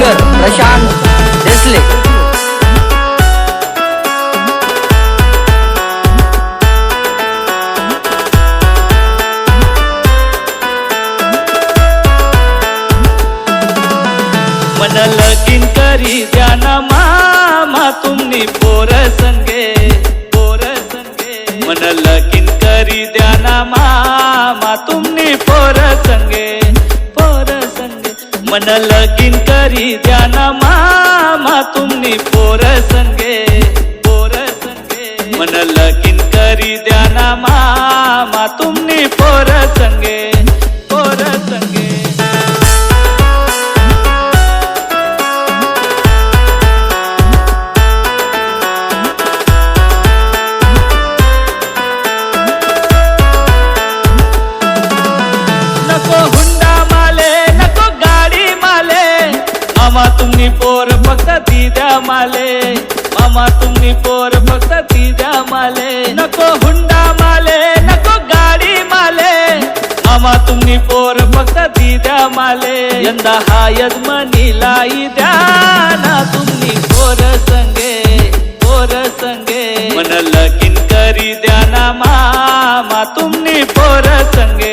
Singer Prashant Desale. मन लगीन करी द्याना मामा तुम्ही पोर संगे मन लगीन करी द्याना मामा तुम्ही पोर संगे मन लगीन करी द्याना मामा तुम्ही पोर संगे मन लगीन करी द्याना मामा तुम्ही पोर संगे मामा तुम्ही पोर फक्त ती द्या माले, मामा तुम्ही पोर फक्त ती द्या माले, नको हुंडा माले नको गाडी माले, मामा तुम्ही पोर फक्त ती द्या माले, यंदा हा यजमानीला द्या ना तुम्ही पोर संगे मन लगीन करी द्या ना मामा तुम्ही पोर संगे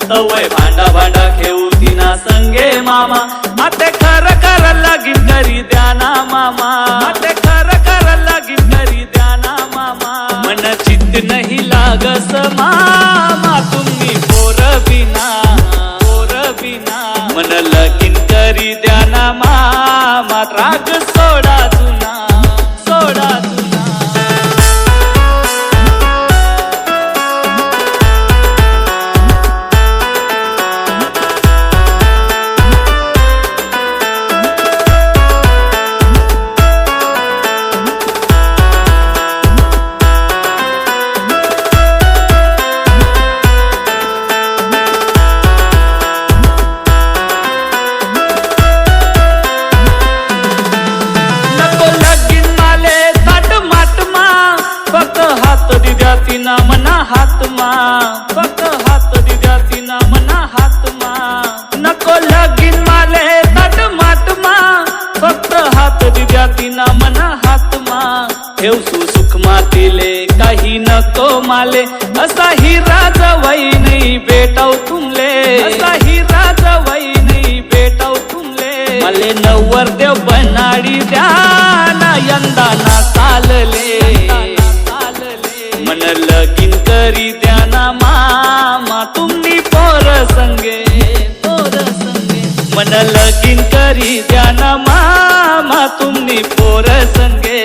सवय भांडा भांडा खेळू तिना संगे मामा आते खर कर लगीन करी द्याना मामा आते खर कर लगीन करी द्याना मामा मन चित्त नहीं लागस मामा तुम्ही पोर बिना मन लगीन करी द्याना मामा राग सोडा जुना तिना मना हातमा फक्त हात दिद्या तिना मना हातमा नको लगीन माले तट माटमा फक्त हात दिद्या तिना मना हातमा ठेवसू सुख मातिले काही नको माले असा हिरा जवई नाही भेटाव तुमले असा हिरा जवई नाही भेटाव तुमले मले नवर देव बनाडी द्या ना यंदा ना चालले मन लगीन करी द्याना मामा तुम्ही पोर संगे मन लगीन करी द्याना मामा तुम्ही पोर संगे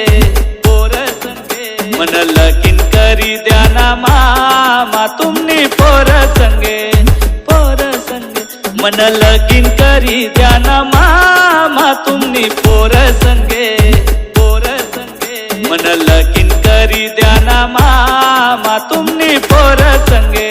मन लगीन करी द्याना मामा तुम्ही पोर संगे मन लगीन करी द्याना मामा तुम्ही पोर संगे मन लगीन करी द्याना मामा तुम्ही पोर संगे